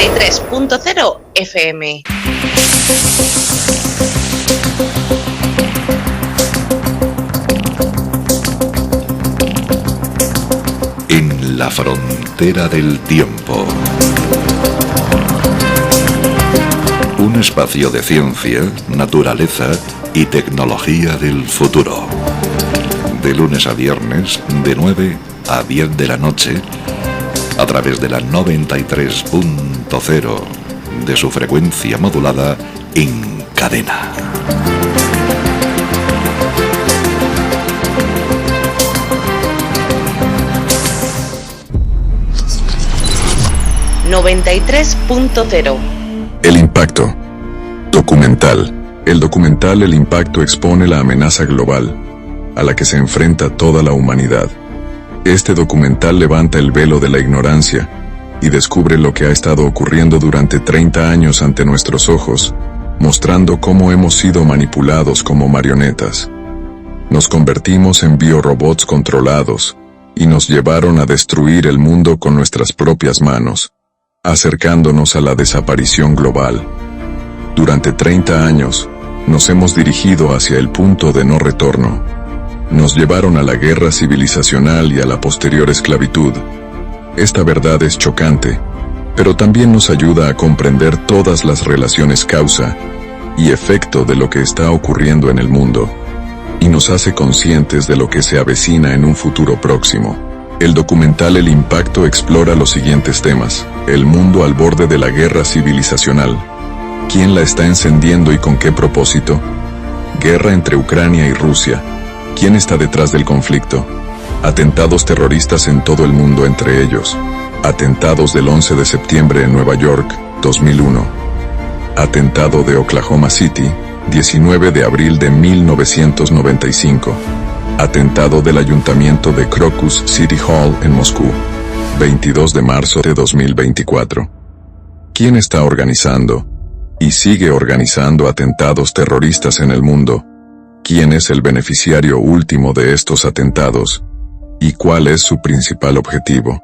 93.0 FM. En la frontera del tiempo. Un espacio de ciencia, naturaleza y tecnología del futuro. De lunes a viernes, de 9 a 10 de la noche, a través de la 93.0 de su frecuencia modulada en cadena. ...93.0. El impacto. Documental. El documental El Impacto expone la amenaza global a la que se enfrenta toda la humanidad. Este documental levanta el velo de la ignorancia y descubre lo que ha estado ocurriendo durante 30 años ante nuestros ojos, mostrando cómo hemos sido manipulados como marionetas. Nos convertimos en biorobots controlados y nos llevaron a destruir el mundo con nuestras propias manos, acercándonos a la desaparición global. Durante 30 años, nos hemos dirigido hacia el punto de no retorno. Nos llevaron a la guerra civilizacional y a la posterior esclavitud. Esta verdad es chocante, pero también nos ayuda a comprender todas las relaciones causa y efecto de lo que está ocurriendo en el mundo, y nos hace conscientes de lo que se avecina en un futuro próximo. El documental El Impacto explora los siguientes temas: el mundo al borde de la guerra civilizacional. ¿Quién la está encendiendo y con qué propósito? Guerra entre Ucrania y Rusia. ¿Quién está detrás del conflicto? Atentados terroristas en todo el mundo, entre ellos atentados del 11 de septiembre en Nueva York, 2001. Atentado de Oklahoma City, 19 de abril de 1995. Atentado del ayuntamiento de Crocus City Hall en Moscú, 22 de marzo de 2024. ¿Quién está organizando y sigue organizando atentados terroristas en el mundo? ¿Quién es el beneficiario último de estos atentados? ¿Y cuál es su principal objetivo?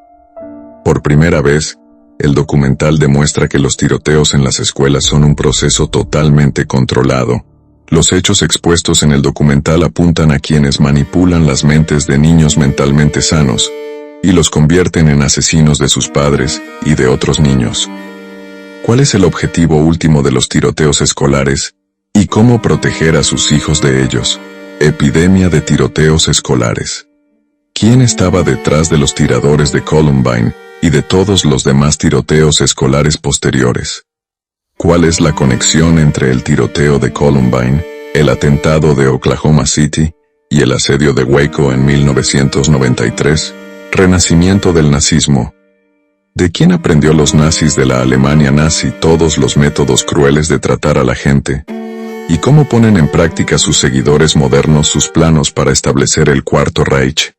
Por primera vez, el documental demuestra que los tiroteos en las escuelas son un proceso totalmente controlado. Los hechos expuestos en el documental apuntan a quienes manipulan las mentes de niños mentalmente sanos y los convierten en asesinos de sus padres y de otros niños. ¿Cuál es el objetivo último de los tiroteos escolares? ¿Y cómo proteger a sus hijos de ellos? Epidemia de tiroteos escolares. ¿Quién estaba detrás de los tiradores de Columbine y de todos los demás tiroteos escolares posteriores? ¿Cuál es la conexión entre el tiroteo de Columbine, el atentado de Oklahoma City y el asedio de Waco en 1993? Renacimiento del nazismo. ¿De quién aprendió los nazis de la Alemania nazi todos los métodos crueles de tratar a la gente? ¿Y cómo ponen en práctica sus seguidores modernos sus planos para establecer el Cuarto Reich?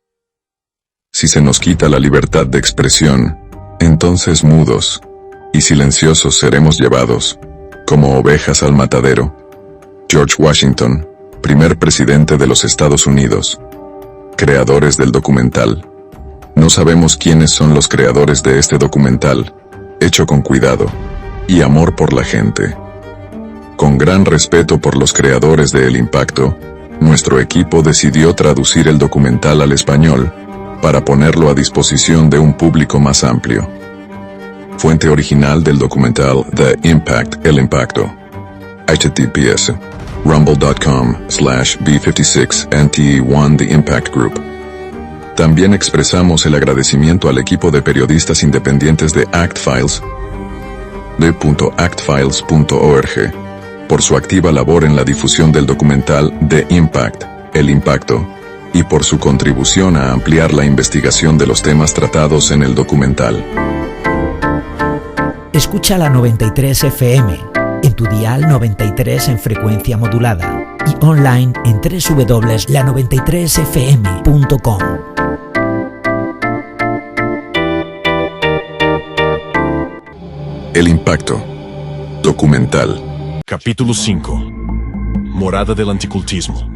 Si se nos quita la libertad de expresión, entonces mudos y silenciosos seremos llevados, como ovejas al matadero. George Washington, primer presidente de los Estados Unidos. Creadores del documental. No sabemos quiénes son los creadores de este documental, hecho con cuidado y amor por la gente. Con gran respeto por los creadores de El Impacto, nuestro equipo decidió traducir el documental al español para ponerlo a disposición de un público más amplio. Fuente original del documental The Impact, El Impacto. https rumble.com/B56NTE1 The Impact Group. También expresamos el agradecimiento al equipo de periodistas independientes de ActFiles, de.actfiles.org, por su activa labor en la difusión del documental The Impact, El Impacto, y por su contribución a ampliar la investigación de los temas tratados en el documental. Escucha la 93 FM, en tu dial 93 en frecuencia modulada y online en www.la93fm.com. El Impacto. Documental. Capítulo 5. Morada del anticultismo.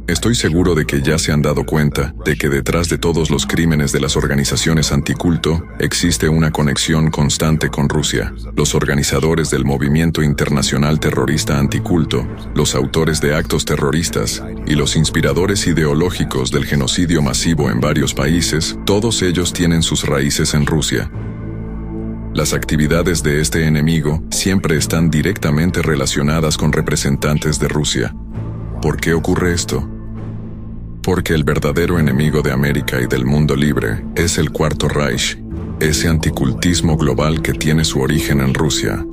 Estoy seguro de que ya se han dado cuenta de que detrás de todos los crímenes de las organizaciones anticulto existe una conexión constante con Rusia. Los organizadores del movimiento internacional terrorista anticulto, los autores de actos terroristas y los inspiradores ideológicos del genocidio masivo en varios países, todos ellos tienen sus raíces en Rusia. Las actividades de este enemigo siempre están directamente relacionadas con representantes de Rusia. ¿Por qué ocurre esto? Porque el verdadero enemigo de América y del mundo libre es el Cuarto Reich, ese anticultismo global que tiene su origen en Rusia.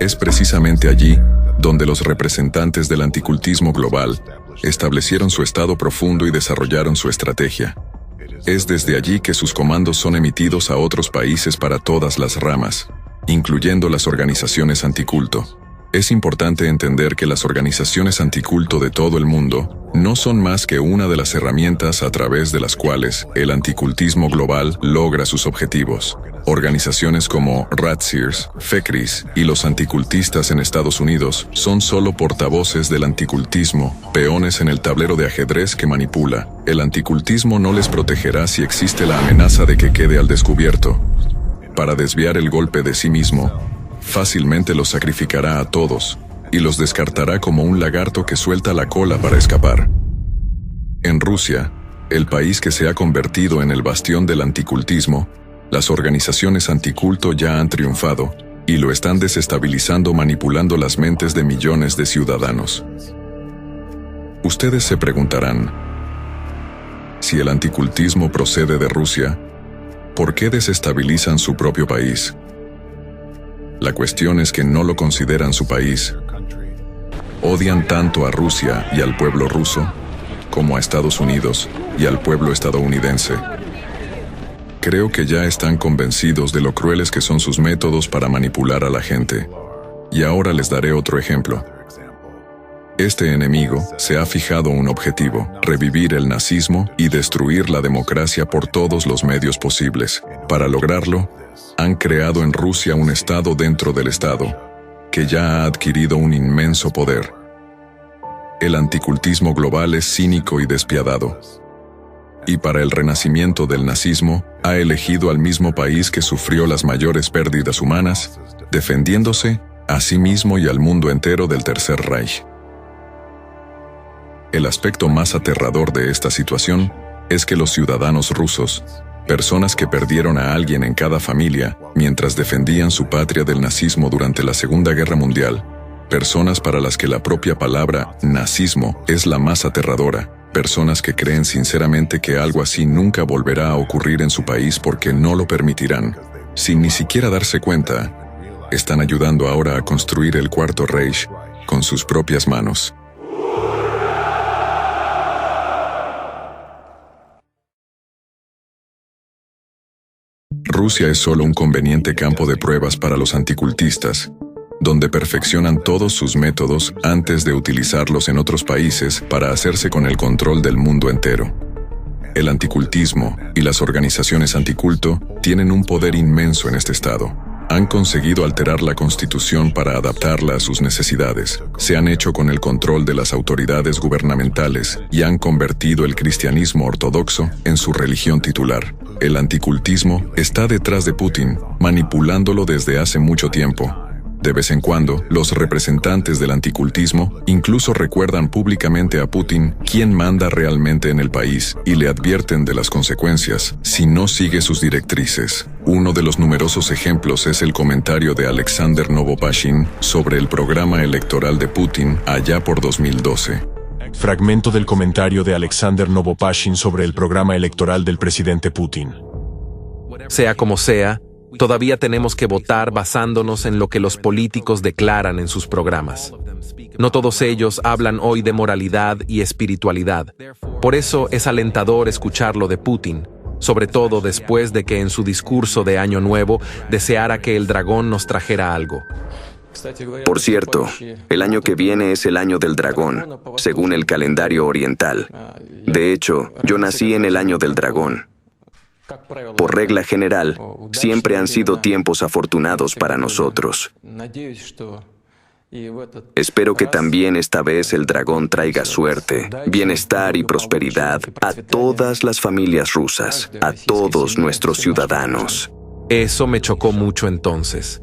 Es precisamente allí donde los representantes del anticultismo global establecieron su estado profundo y desarrollaron su estrategia. Es desde allí que sus comandos son emitidos a otros países para todas las ramas, incluyendo las organizaciones anticulto. Es importante entender que las organizaciones anticulto de todo el mundo no son más que una de las herramientas a través de las cuales el anticultismo global logra sus objetivos. Organizaciones como Ratzirs, FECRIS y los anticultistas en Estados Unidos son solo portavoces del anticultismo, peones en el tablero de ajedrez que manipula. El anticultismo no les protegerá si existe la amenaza de que quede al descubierto. Para desviar el golpe de sí mismo, fácilmente los sacrificará a todos y los descartará como un lagarto que suelta la cola para escapar. En Rusia, el país que se ha convertido en el bastión del anticultismo, las organizaciones anticulto ya han triunfado y lo están desestabilizando manipulando las mentes de millones de ciudadanos. Ustedes se preguntarán, si el anticultismo procede de Rusia, ¿por qué desestabilizan su propio país? La cuestión es que no lo consideran su país. Odian tanto a Rusia y al pueblo ruso, como a Estados Unidos y al pueblo estadounidense. Creo que ya están convencidos de lo crueles que son sus métodos para manipular a la gente. Y ahora les daré otro ejemplo. Este enemigo se ha fijado un objetivo: revivir el nazismo y destruir la democracia por todos los medios posibles. Para lograrlo, han creado en Rusia un Estado dentro del Estado, que ya ha adquirido un inmenso poder. El anticultismo global es cínico y despiadado. Y para el renacimiento del nazismo, ha elegido al mismo país que sufrió las mayores pérdidas humanas, defendiéndose a sí mismo y al mundo entero del Tercer Reich. El aspecto más aterrador de esta situación es que los ciudadanos rusos, personas que perdieron a alguien en cada familia mientras defendían su patria del nazismo durante la Segunda Guerra Mundial, personas para las que la propia palabra nazismo es la más aterradora, personas que creen sinceramente que algo así nunca volverá a ocurrir en su país porque no lo permitirán, sin ni siquiera darse cuenta, están ayudando ahora a construir el Cuarto Reich con sus propias manos. Rusia es solo un conveniente campo de pruebas para los anticultistas, donde perfeccionan todos sus métodos antes de utilizarlos en otros países para hacerse con el control del mundo entero. El anticultismo y las organizaciones anticulto tienen un poder inmenso en este estado. Han conseguido alterar la Constitución para adaptarla a sus necesidades. Se han hecho con el control de las autoridades gubernamentales y han convertido el cristianismo ortodoxo en su religión titular. El anticultismo está detrás de Putin, manipulándolo desde hace mucho tiempo. De vez en cuando, los representantes del anticultismo incluso recuerdan públicamente a Putin quién manda realmente en el país y le advierten de las consecuencias si no sigue sus directrices. Uno de los numerosos ejemplos es el comentario de Alexander Novopashin sobre el programa electoral de Putin allá por 2012. Fragmento del comentario de Alexander Novopashin sobre el programa electoral del presidente Putin. Sea como sea, todavía tenemos que votar basándonos en lo que los políticos declaran en sus programas. No todos ellos hablan hoy de moralidad y espiritualidad. Por eso es alentador escucharlo de Putin, sobre todo después de que en su discurso de Año Nuevo deseara que el dragón nos trajera algo. Por cierto, el año que viene es el año del dragón, según el calendario oriental. De hecho, yo nací en el año del dragón. Por regla general, siempre han sido tiempos afortunados para nosotros. Espero que también esta vez el dragón traiga suerte, bienestar y prosperidad a todas las familias rusas, a todos nuestros ciudadanos. Eso me chocó mucho entonces.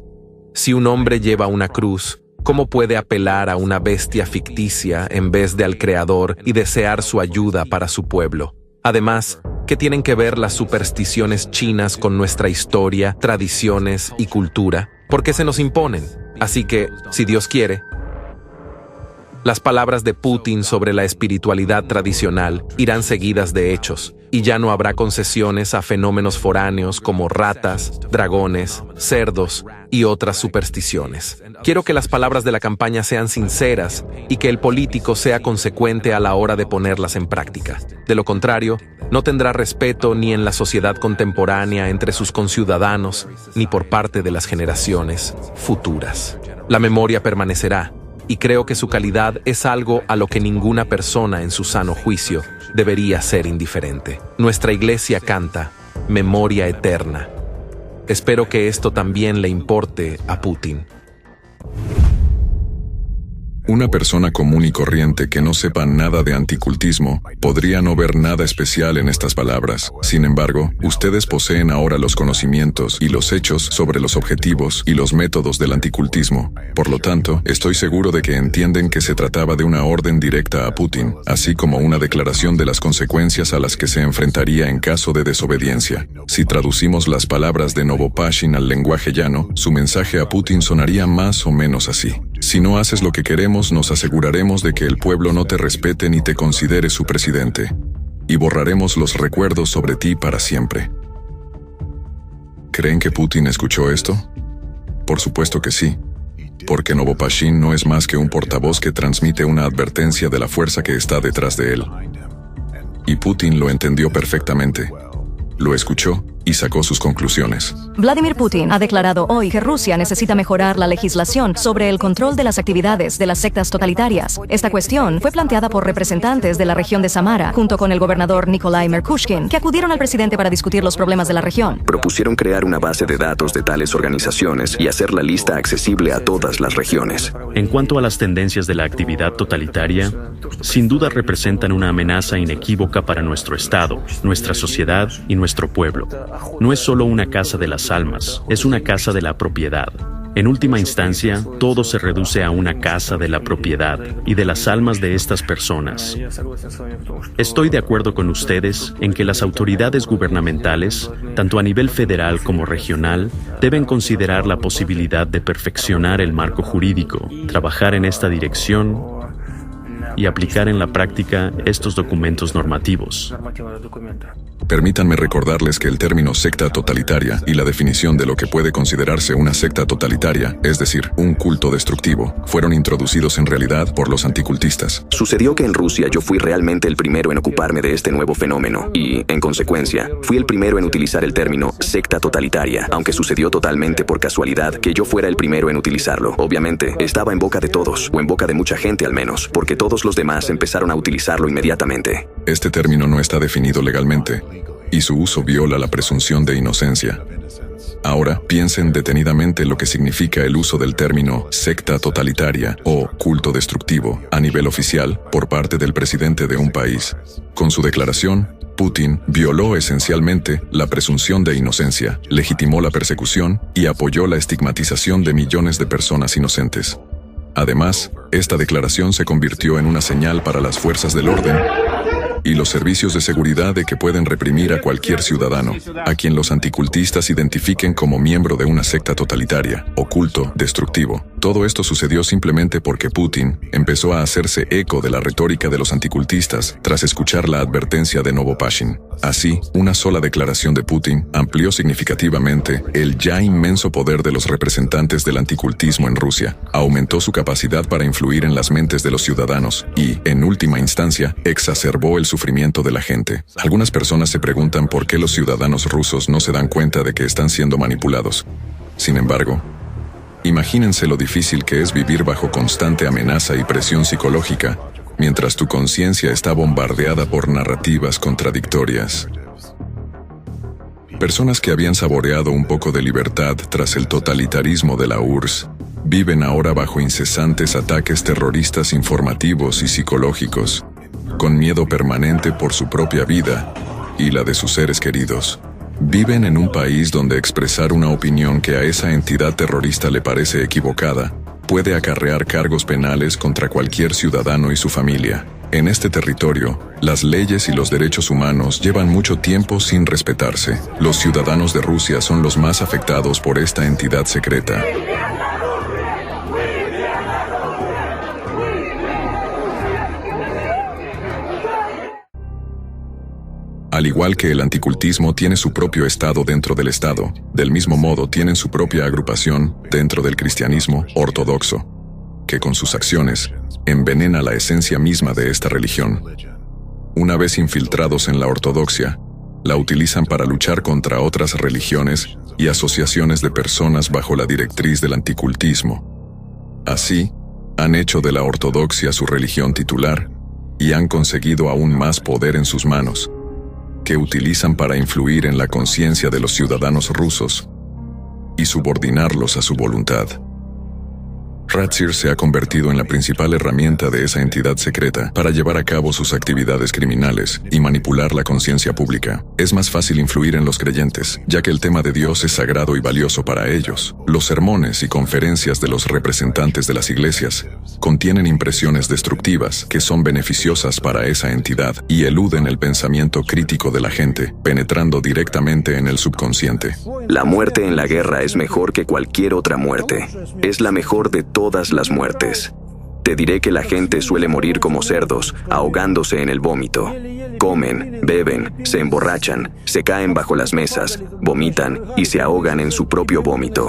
Si un hombre lleva una cruz, ¿cómo puede apelar a una bestia ficticia en vez de al Creador y desear su ayuda para su pueblo? Además, ¿qué tienen que ver las supersticiones chinas con nuestra historia, tradiciones y cultura? ¿Por qué se nos imponen? Así que, si Dios quiere, las palabras de Putin sobre la espiritualidad tradicional irán seguidas de hechos, y ya no habrá concesiones a fenómenos foráneos como ratas, dragones, cerdos y otras supersticiones. Quiero que las palabras de la campaña sean sinceras y que el político sea consecuente a la hora de ponerlas en práctica. De lo contrario, no tendrá respeto ni en la sociedad contemporánea entre sus conciudadanos, ni por parte de las generaciones futuras. La memoria permanecerá, y creo que su calidad es algo a lo que ninguna persona en su sano juicio debería ser indiferente. Nuestra iglesia canta memoria eterna. Espero que esto también le importe a Putin. Una persona común y corriente que no sepa nada de anticultismo podría no ver nada especial en estas palabras. Sin embargo, ustedes poseen ahora los conocimientos y los hechos sobre los objetivos y los métodos del anticultismo. Por lo tanto, estoy seguro de que entienden que se trataba de una orden directa a Putin, así como una declaración de las consecuencias a las que se enfrentaría en caso de desobediencia. Si traducimos las palabras de Novopashin al lenguaje llano, su mensaje a Putin sonaría más o menos así. Si no haces lo que queremos, nos aseguraremos de que el pueblo no te respete ni te considere su presidente, y borraremos los recuerdos sobre ti para siempre. ¿Creen que Putin escuchó esto? Por supuesto que sí, porque Novopashin no es más que un portavoz que transmite una advertencia de la fuerza que está detrás de él. Y Putin lo entendió perfectamente. Lo escuchó y sacó sus conclusiones. Vladimir Putin ha declarado hoy que Rusia necesita mejorar la legislación sobre el control de las actividades de las sectas totalitarias. Esta cuestión fue planteada por representantes de la región de Samara, junto con el gobernador Nikolai Merkushkin, que acudieron al presidente para discutir los problemas de la región. Propusieron crear una base de datos de tales organizaciones y hacer la lista accesible a todas las regiones. En cuanto a las tendencias de la actividad totalitaria, sin duda representan una amenaza inequívoca para nuestro Estado, nuestra sociedad y nuestro pueblo. No es solo una casa de las almas, es una casa de la propiedad. En última instancia, todo se reduce a una casa de la propiedad y de las almas de estas personas. Estoy de acuerdo con ustedes en que las autoridades gubernamentales, tanto a nivel federal como regional, deben considerar la posibilidad de perfeccionar el marco jurídico, trabajar en esta dirección y aplicar en la práctica estos documentos normativos. Permítanme recordarles que el término secta totalitaria y la definición de lo que puede considerarse una secta totalitaria, es decir, un culto destructivo, fueron introducidos en realidad por los anticultistas. Sucedió que en Rusia yo fui realmente el primero en ocuparme de este nuevo fenómeno y, en consecuencia, fui el primero en utilizar el término secta totalitaria, aunque sucedió totalmente por casualidad que yo fuera el primero en utilizarlo. Obviamente, estaba en boca de todos, o en boca de mucha gente al menos, porque todos los demás empezaron a utilizarlo inmediatamente. Este término no está definido legalmente, y su uso viola la presunción de inocencia. Ahora, piensen detenidamente lo que significa el uso del término secta totalitaria o culto destructivo a nivel oficial por parte del presidente de un país. Con su declaración, Putin violó esencialmente la presunción de inocencia, legitimó la persecución y apoyó la estigmatización de millones de personas inocentes. Además, esta declaración se convirtió en una señal para las fuerzas del orden y los servicios de seguridad de que pueden reprimir a cualquier ciudadano, a quien los anticultistas identifiquen como miembro de una secta totalitaria o culto destructivo. Todo esto sucedió simplemente porque Putin empezó a hacerse eco de la retórica de los anticultistas tras escuchar la advertencia de Novopashin. Así, una sola declaración de Putin amplió significativamente el ya inmenso poder de los representantes del anticultismo en Rusia, aumentó su capacidad para influir en las mentes de los ciudadanos y, en última instancia, exacerbó el sufrimiento de la gente. Algunas personas se preguntan por qué los ciudadanos rusos no se dan cuenta de que están siendo manipulados. Sin embargo, imagínense lo difícil que es vivir bajo constante amenaza y presión psicológica, mientras tu conciencia está bombardeada por narrativas contradictorias. Personas que habían saboreado un poco de libertad tras el totalitarismo de la URSS viven ahora bajo incesantes ataques terroristas informativos y psicológicos, con miedo permanente por su propia vida y la de sus seres queridos. Viven en un país donde expresar una opinión que a esa entidad terrorista le parece equivocada puede acarrear cargos penales contra cualquier ciudadano y su familia. En este territorio, las leyes y los derechos humanos llevan mucho tiempo sin respetarse. Los ciudadanos de Rusia son los más afectados por esta entidad secreta. Al igual que el anticultismo tiene su propio estado dentro del Estado, del mismo modo tienen su propia agrupación dentro del cristianismo ortodoxo, que con sus acciones envenena la esencia misma de esta religión. Una vez infiltrados en la ortodoxia, la utilizan para luchar contra otras religiones y asociaciones de personas bajo la directriz del anticultismo. Así, han hecho de la ortodoxia su religión titular y han conseguido aún más poder en sus manos, que utilizan para influir en la conciencia de los ciudadanos rusos y subordinarlos a su voluntad. Ratsir se ha convertido en la principal herramienta de esa entidad secreta para llevar a cabo sus actividades criminales y manipular la conciencia pública. Es más fácil influir en los creyentes, ya que el tema de Dios es sagrado y valioso para ellos. Los sermones y conferencias de los representantes de las iglesias contienen impresiones destructivas que son beneficiosas para esa entidad y eluden el pensamiento crítico de la gente, penetrando directamente en el subconsciente. La muerte en la guerra es mejor que cualquier otra muerte. Es la mejor de todas las muertes. Te diré que la gente suele morir como cerdos, ahogándose en el vómito. Comen, beben, se emborrachan, se caen bajo las mesas, vomitan y se ahogan en su propio vómito.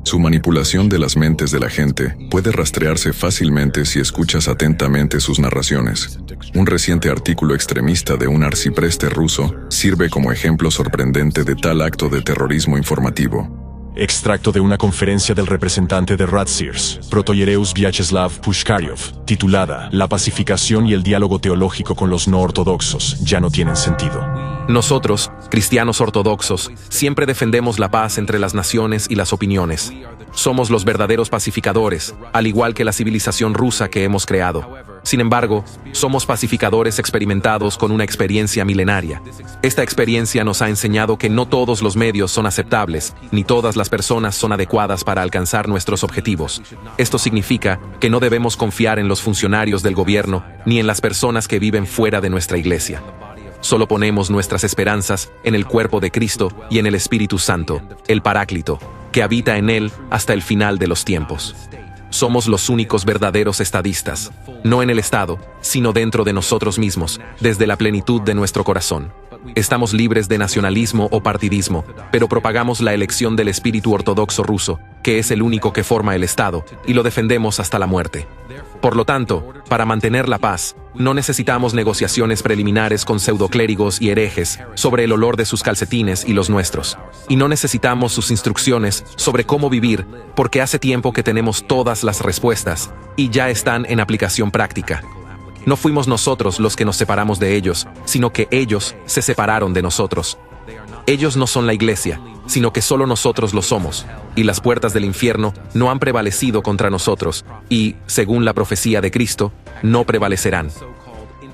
Su manipulación de las mentes de la gente puede rastrearse fácilmente si escuchas atentamente sus narraciones. Un reciente artículo extremista de un arcipreste ruso sirve como ejemplo sorprendente de tal acto de terrorismo informativo. Extracto de una conferencia del representante de Ratsirs, Protoyereus Vyacheslav Pushkaryov, titulada «La pacificación y el diálogo teológico con los no ortodoxos ya no tienen sentido». Nosotros, cristianos ortodoxos, siempre defendemos la paz entre las naciones y las opiniones. Somos los verdaderos pacificadores, al igual que la civilización rusa que hemos creado. Sin embargo, somos pacificadores experimentados con una experiencia milenaria. Esta experiencia nos ha enseñado que no todos los medios son aceptables, ni todas las personas son adecuadas para alcanzar nuestros objetivos. Esto significa que no debemos confiar en los funcionarios del gobierno, ni en las personas que viven fuera de nuestra iglesia. Solo ponemos nuestras esperanzas en el cuerpo de Cristo y en el Espíritu Santo, el Paráclito, que habita en él hasta el final de los tiempos. Somos los únicos verdaderos estadistas, no en el Estado, sino dentro de nosotros mismos, desde la plenitud de nuestro corazón. Estamos libres de nacionalismo o partidismo, pero propagamos la elección del espíritu ortodoxo ruso, que es el único que forma el Estado, y lo defendemos hasta la muerte. Por lo tanto, para mantener la paz, no necesitamos negociaciones preliminares con pseudoclérigos y herejes sobre el olor de sus calcetines y los nuestros. Y no necesitamos sus instrucciones sobre cómo vivir, porque hace tiempo que tenemos todas las respuestas, y ya están en aplicación práctica. No fuimos nosotros los que nos separamos de ellos, sino que ellos se separaron de nosotros. Ellos no son la iglesia, sino que solo nosotros lo somos, y las puertas del infierno no han prevalecido contra nosotros, y, según la profecía de Cristo, no prevalecerán.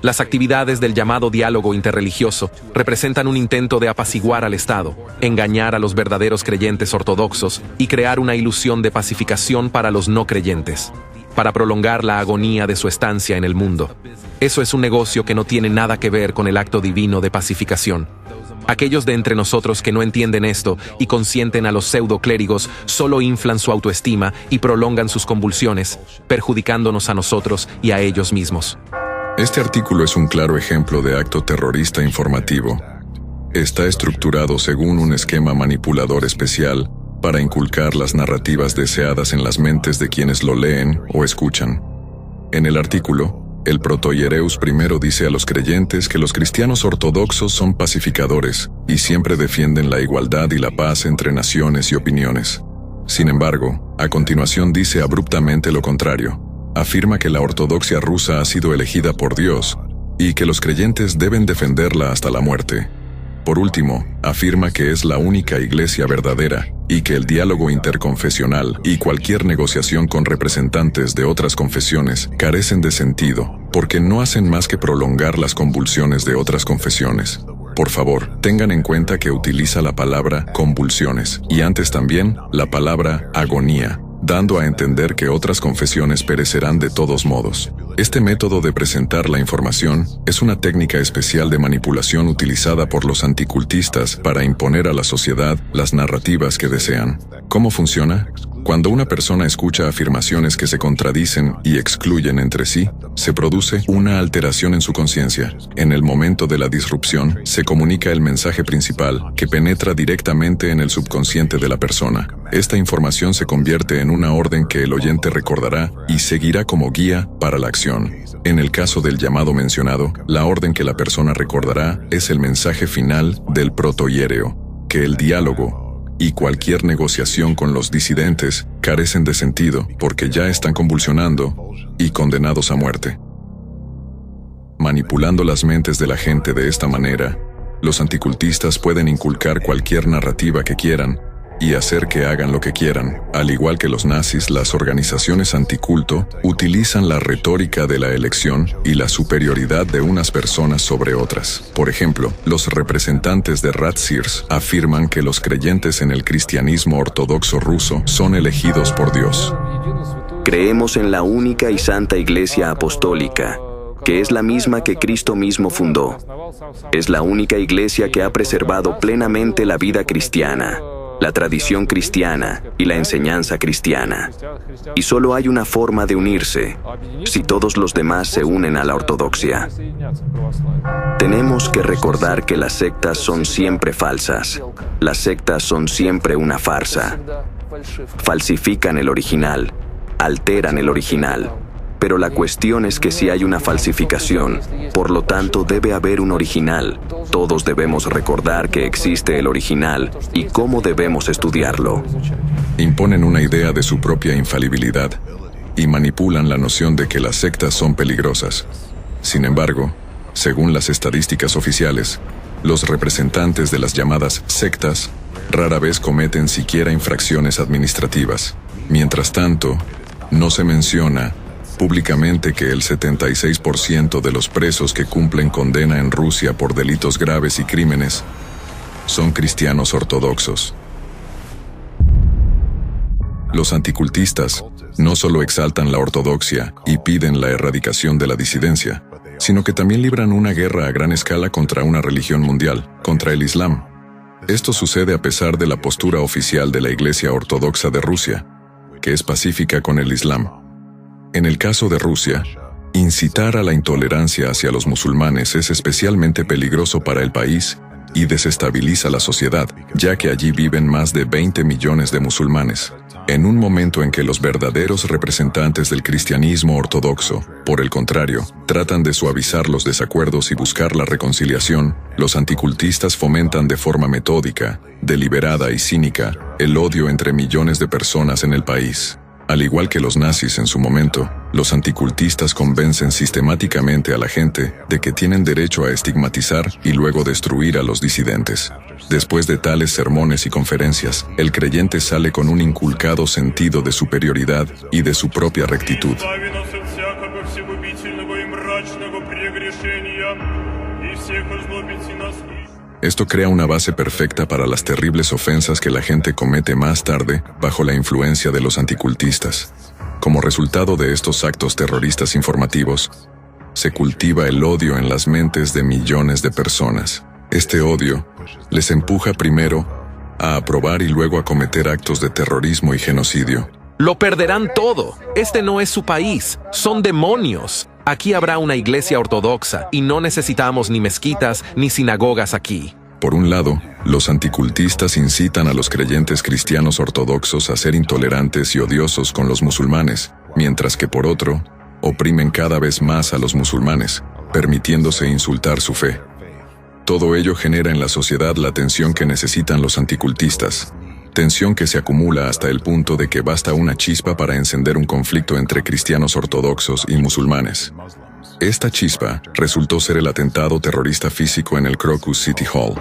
Las actividades del llamado diálogo interreligioso representan un intento de apaciguar al Estado, engañar a los verdaderos creyentes ortodoxos y crear una ilusión de pacificación para los no creyentes, para prolongar la agonía de su estancia en el mundo. Eso es un negocio que no tiene nada que ver con el acto divino de pacificación. Aquellos de entre nosotros que no entienden esto y consienten a los pseudoclérigos solo inflan su autoestima y prolongan sus convulsiones, perjudicándonos a nosotros y a ellos mismos. Este artículo es un claro ejemplo de acto terrorista informativo. Está estructurado según un esquema manipulador especial para inculcar las narrativas deseadas en las mentes de quienes lo leen o escuchan. En el artículo, el Protoyereus I dice a los creyentes que los cristianos ortodoxos son pacificadores y siempre defienden la igualdad y la paz entre naciones y opiniones. Sin embargo, a continuación dice abruptamente lo contrario. Afirma que la ortodoxia rusa ha sido elegida por Dios y que los creyentes deben defenderla hasta la muerte. Por último, afirma que es la única iglesia verdadera y que el diálogo interconfesional y cualquier negociación con representantes de otras confesiones carecen de sentido, porque no hacen más que prolongar las convulsiones de otras confesiones. Por favor, tengan en cuenta que utiliza la palabra convulsiones y antes también la palabra agonía, dando a entender que otras confesiones perecerán de todos modos. Este método de presentar la información es una técnica especial de manipulación utilizada por los anticultistas para imponer a la sociedad las narrativas que desean. ¿Cómo funciona? Cuando una persona escucha afirmaciones que se contradicen y excluyen entre sí, se produce una alteración en su conciencia. En el momento de la disrupción, se comunica el mensaje principal, que penetra directamente en el subconsciente de la persona. Esta información se convierte en una orden que el oyente recordará y seguirá como guía para la acción. En el caso del llamado mencionado, la orden que la persona recordará es el mensaje final del protohiereo, que el diálogo y cualquier negociación con los disidentes carecen de sentido porque ya están convulsionando y condenados a muerte. Manipulando las mentes de la gente de esta manera, los anticultistas pueden inculcar cualquier narrativa que quieran y hacer que hagan lo que quieran. Al igual que los nazis, las organizaciones anticulto utilizan la retórica de la elección y la superioridad de unas personas sobre otras. Por ejemplo, los representantes de Ratzirs afirman que los creyentes en el cristianismo ortodoxo ruso son elegidos por Dios. Creemos en la única y santa Iglesia Apostólica, que es la misma que Cristo mismo fundó. Es la única iglesia que ha preservado plenamente la vida cristiana, la tradición cristiana y la enseñanza cristiana. Y solo hay una forma de unirse, si todos los demás se unen a la ortodoxia. Tenemos que recordar que las sectas son siempre falsas. Las sectas son siempre una farsa. Falsifican el original, alteran el original. Pero la cuestión es que si hay una falsificación, por lo tanto debe haber un original. Todos debemos recordar que existe el original y cómo debemos estudiarlo. Imponen una idea de su propia infalibilidad y manipulan la noción de que las sectas son peligrosas. Sin embargo, según las estadísticas oficiales, los representantes de las llamadas sectas rara vez cometen siquiera infracciones administrativas. Mientras tanto, no se menciona públicamente que el 76% de los presos que cumplen condena en Rusia por delitos graves y crímenes son cristianos ortodoxos. Los anticultistas no solo exaltan la ortodoxia y piden la erradicación de la disidencia, sino que también libran una guerra a gran escala contra una religión mundial, contra el Islam. Esto sucede a pesar de la postura oficial de la Iglesia Ortodoxa de Rusia, que es pacífica con el Islam. En el caso de Rusia, incitar a la intolerancia hacia los musulmanes es especialmente peligroso para el país y desestabiliza la sociedad, ya que allí viven más de 20 millones de musulmanes. En un momento en que los verdaderos representantes del cristianismo ortodoxo, por el contrario, tratan de suavizar los desacuerdos y buscar la reconciliación, los anticultistas fomentan de forma metódica, deliberada y cínica el odio entre millones de personas en el país. Al igual que los nazis en su momento, los anticultistas convencen sistemáticamente a la gente de que tienen derecho a estigmatizar y luego destruir a los disidentes. Después de tales sermones y conferencias, el creyente sale con un inculcado sentido de superioridad y de su propia rectitud. Esto crea una base perfecta para las terribles ofensas que la gente comete más tarde bajo la influencia de los anticultistas. Como resultado de estos actos terroristas informativos, se cultiva el odio en las mentes de millones de personas. Este odio les empuja primero a aprobar y luego a cometer actos de terrorismo y genocidio. Lo perderán todo. Este no es su país. Son demonios. Aquí habrá una iglesia ortodoxa y no necesitamos ni mezquitas ni sinagogas aquí. Por un lado, los anticultistas incitan a los creyentes cristianos ortodoxos a ser intolerantes y odiosos con los musulmanes, mientras que por otro, oprimen cada vez más a los musulmanes, permitiéndose insultar su fe. Todo ello genera en la sociedad la tensión que necesitan los anticultistas, tensión que se acumula hasta el punto de que basta una chispa para encender un conflicto entre cristianos ortodoxos y musulmanes. Esta chispa resultó ser el atentado terrorista físico en el Crocus City Hall.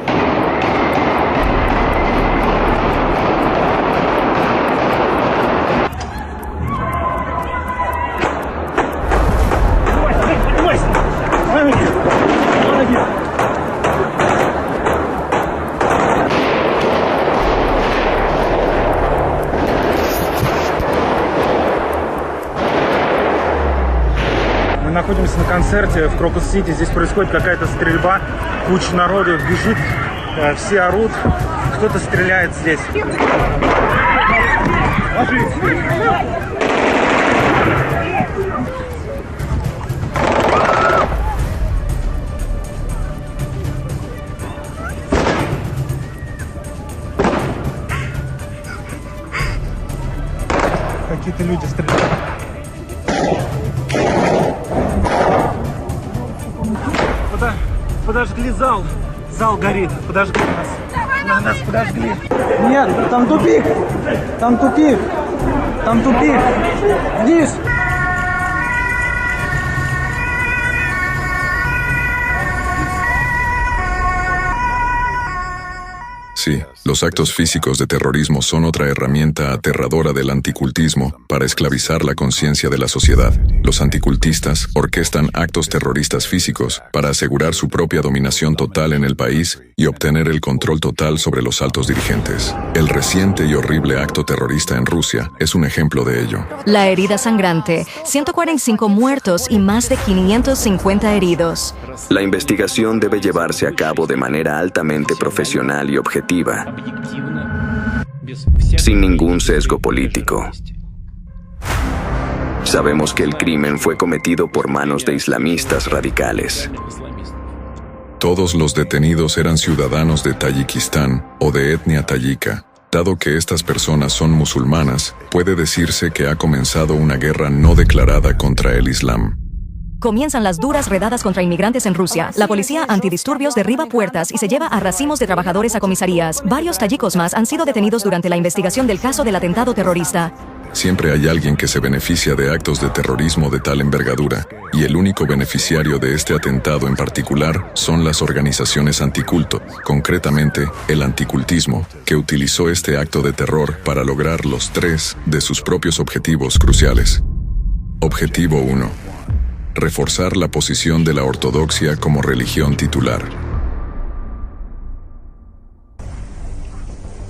находимся на концерте в Крокус-Сити. Здесь происходит какая-то стрельба, куча народу бежит, все орут, кто-то стреляет здесь. Какие-то люди стреляют. Подожгли зал. Зал горит. Подожгли нас. Нас подожгли. Нет, там тупик. Там тупик. Там тупик. Вниз. Sí, los actos físicos de terrorismo son otra herramienta aterradora del anticultismo para esclavizar la conciencia de la sociedad. Los anticultistas orquestan actos terroristas físicos para asegurar su propia dominación total en el país y obtener el control total sobre los altos dirigentes. El reciente y horrible acto terrorista en Rusia es un ejemplo de ello. La herida sangrante, 145 muertos y más de 550 heridos. La investigación debe llevarse a cabo de manera altamente profesional y objetiva, sin ningún sesgo político. Sabemos que el crimen fue cometido por manos de islamistas radicales. Todos los detenidos eran ciudadanos de Tayikistán o de etnia tayika. Dado que estas personas son musulmanas, puede decirse que ha comenzado una guerra no declarada contra el Islam. Comienzan las duras redadas contra inmigrantes en Rusia. La policía antidisturbios derriba puertas y se lleva a racimos de trabajadores a comisarías. Varios tayikos más han sido detenidos durante la investigación del caso del atentado terrorista. Siempre hay alguien que se beneficia de actos de terrorismo de tal envergadura, y el único beneficiario de este atentado en particular son las organizaciones anticulto, concretamente el anticultismo, que utilizó este acto de terror para lograr los 3 de sus propios objetivos cruciales. Objetivo 1. Reforzar la posición de la ortodoxia como religión titular.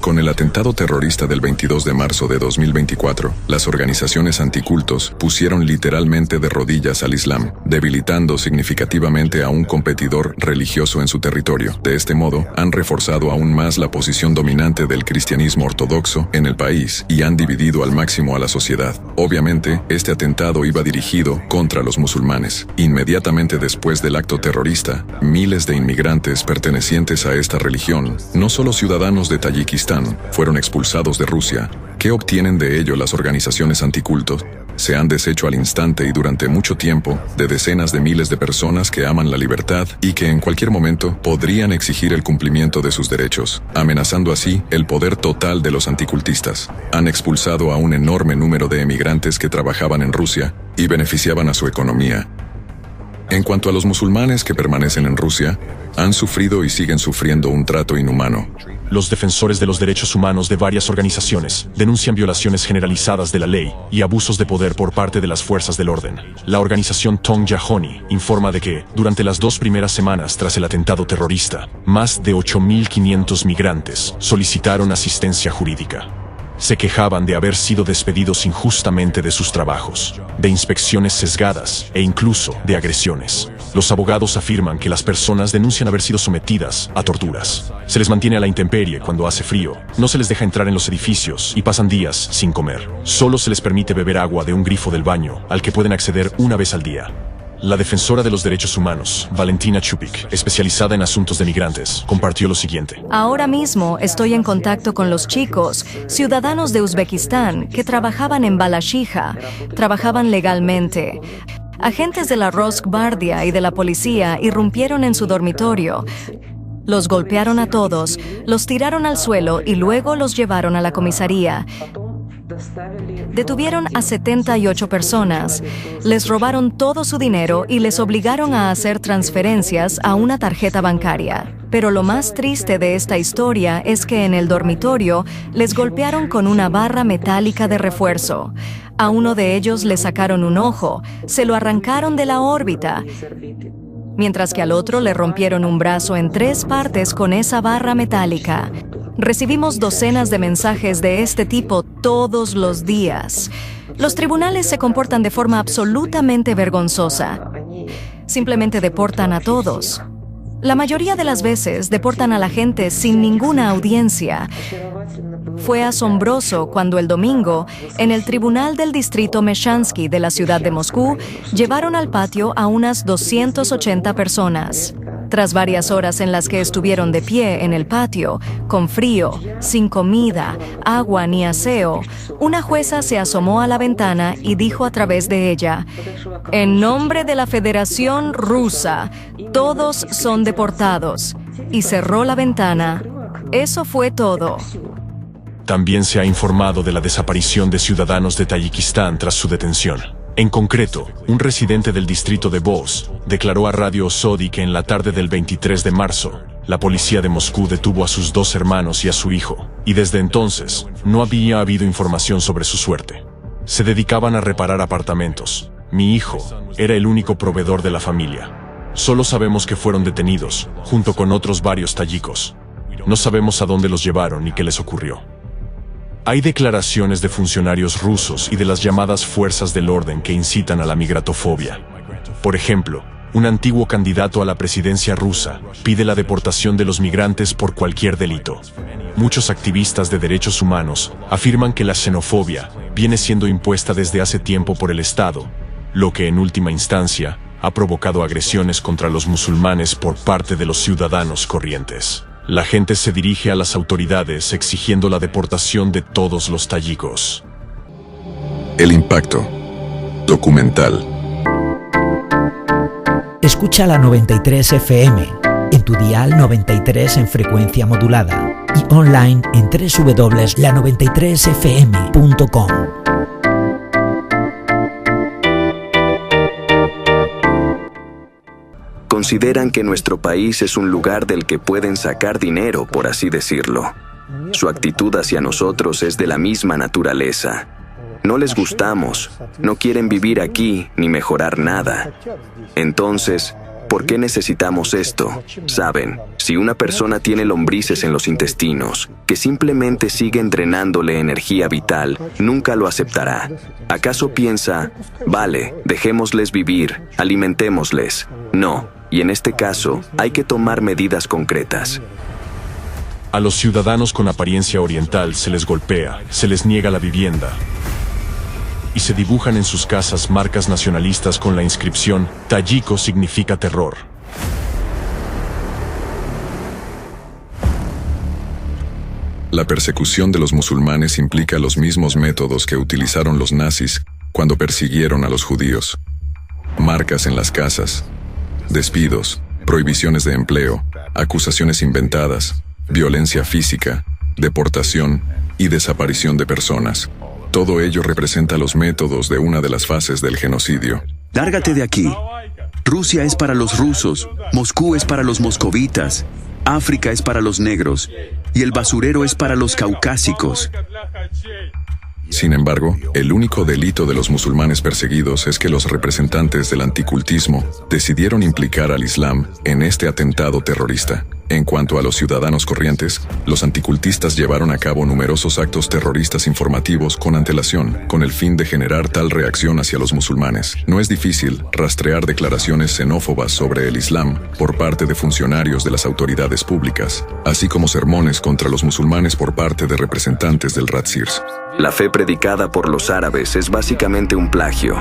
Con el atentado terrorista del 22 de marzo de 2024, las organizaciones anticultos pusieron literalmente de rodillas al Islam, debilitando significativamente a un competidor religioso en su territorio. De este modo, han reforzado aún más la posición dominante del cristianismo ortodoxo en el país y han dividido al máximo a la sociedad. Obviamente, este atentado iba dirigido contra los musulmanes. Inmediatamente después del acto terrorista, miles de inmigrantes pertenecientes a esta religión, no solo ciudadanos de Tayikistán, fueron expulsados de Rusia. ¿Qué obtienen de ello las organizaciones anticultos? Se han deshecho al instante y durante mucho tiempo de decenas de miles de personas que aman la libertad y que en cualquier momento podrían exigir el cumplimiento de sus derechos, amenazando así el poder total de los anticultistas. Han expulsado a un enorme número de emigrantes que trabajaban en Rusia y beneficiaban a su economía. En cuanto a los musulmanes que permanecen en Rusia, han sufrido y siguen sufriendo un trato inhumano. Los defensores de los derechos humanos de varias organizaciones denuncian violaciones generalizadas de la ley y abusos de poder por parte de las fuerzas del orden. La organización Tong Jahoni informa de que, durante las 2 primeras semanas tras el atentado terrorista, más de 8.500 migrantes solicitaron asistencia jurídica. Se quejaban de haber sido despedidos injustamente de sus trabajos, de inspecciones sesgadas e incluso de agresiones. Los abogados afirman que las personas denuncian haber sido sometidas a torturas. Se les mantiene a la intemperie cuando hace frío, no se les deja entrar en los edificios y pasan días sin comer. Solo se les permite beber agua de un grifo del baño, al que pueden acceder una vez al día. La defensora de los derechos humanos, Valentina Chupik, especializada en asuntos de migrantes, compartió lo siguiente. Ahora mismo estoy en contacto con los chicos, ciudadanos de Uzbekistán, que trabajaban en Balashija, trabajaban legalmente. Agentes de la Rosgvardia y de la policía irrumpieron en su dormitorio. Los golpearon a todos, los tiraron al suelo y luego los llevaron a la comisaría. Detuvieron a 78 personas, les robaron todo su dinero y les obligaron a hacer transferencias a una tarjeta bancaria. Pero lo más triste de esta historia es que en el dormitorio les golpearon con una barra metálica de refuerzo. A uno de ellos le sacaron un ojo, se lo arrancaron de la órbita, mientras que al otro le rompieron un brazo en 3 partes con esa barra metálica. Recibimos docenas de mensajes de este tipo todos los días. Los tribunales se comportan de forma absolutamente vergonzosa. simplemente deportan a todos. La mayoría de las veces deportan a la gente sin ninguna audiencia. Fue asombroso cuando el domingo, en el tribunal del distrito Meshansky de la ciudad de Moscú, llevaron al patio a unas 280 personas. Tras varias horas en las que estuvieron de pie en el patio, con frío, sin comida, agua ni aseo, una jueza se asomó a la ventana y dijo a través de ella: «En nombre de la Federación Rusa, todos son deportados», y cerró la ventana. Eso fue todo. También se ha informado de la desaparición de ciudadanos de Tayikistán tras su detención. En concreto, un residente del distrito de Boz declaró a Radio Sodi que en la tarde del 23 de marzo, la policía de Moscú detuvo a sus 2 hermanos y a su hijo, y desde entonces no había habido información sobre su suerte. Se dedicaban a reparar apartamentos. Mi hijo era el único proveedor de la familia. Solo sabemos que fueron detenidos, junto con otros varios tayikos. No sabemos a dónde los llevaron ni qué les ocurrió. Hay declaraciones de funcionarios rusos y de las llamadas fuerzas del orden que incitan a la migratofobia. Por ejemplo, un antiguo candidato a la presidencia rusa pide la deportación de los migrantes por cualquier delito. Muchos activistas de derechos humanos afirman que la xenofobia viene siendo impuesta desde hace tiempo por el Estado, lo que en última instancia ha provocado agresiones contra los musulmanes por parte de los ciudadanos corrientes. La gente se dirige a las autoridades exigiendo la deportación de todos los tayikos. El impacto. Documental. Escucha la 93 FM, en tu dial 93 en frecuencia modulada y online en www.la93fm.com. Consideran que nuestro país es un lugar del que pueden sacar dinero, por así decirlo. Su actitud hacia nosotros es de la misma naturaleza. No les gustamos, no quieren vivir aquí ni mejorar nada. Entonces, ¿por qué necesitamos esto? Saben, si una persona tiene lombrices en los intestinos, que simplemente siguen drenándole energía vital, nunca lo aceptará. ¿Acaso piensa, vale, dejémosles vivir, alimentémosles? No. Y en este caso, hay que tomar medidas concretas. A los ciudadanos con apariencia oriental se les golpea, se les niega la vivienda y se dibujan en sus casas marcas nacionalistas con la inscripción «Tayiko significa terror». La persecución de los musulmanes implica los mismos métodos que utilizaron los nazis cuando persiguieron a los judíos. Marcas en las casas, despidos, prohibiciones de empleo, acusaciones inventadas, violencia física, deportación y desaparición de personas. Todo ello representa los métodos de una de las fases del genocidio. Lárgate de aquí. Rusia es para los rusos, Moscú es para los moscovitas, África es para los negros y el basurero es para los caucásicos. Sin embargo, el único delito de los musulmanes perseguidos es que los representantes del anticultismo decidieron implicar al Islam en este atentado terrorista. En cuanto a los ciudadanos corrientes, los anticultistas llevaron a cabo numerosos actos terroristas informativos con antelación, con el fin de generar tal reacción hacia los musulmanes. No es difícil rastrear declaraciones xenófobas sobre el Islam por parte de funcionarios de las autoridades públicas, así como sermones contra los musulmanes por parte de representantes del Ratsirs. La fe predicada por los árabes es básicamente un plagio.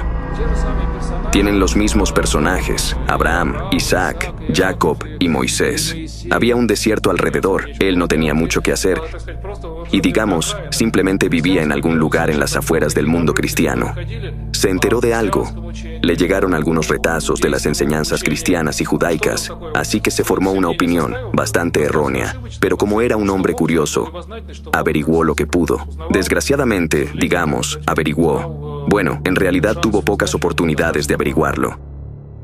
Tienen los mismos personajes, Abraham, Isaac, Jacob y Moisés. Había un desierto alrededor, él no tenía mucho que hacer. Y digamos, simplemente vivía en algún lugar en las afueras del mundo cristiano. Se enteró de algo. Le llegaron algunos retazos de las enseñanzas cristianas y judaicas, así que se formó una opinión, bastante errónea. Pero como era un hombre curioso, averiguó lo que pudo. Desgraciadamente, digamos, averiguó. Bueno, en realidad tuvo pocas oportunidades de averiguarlo.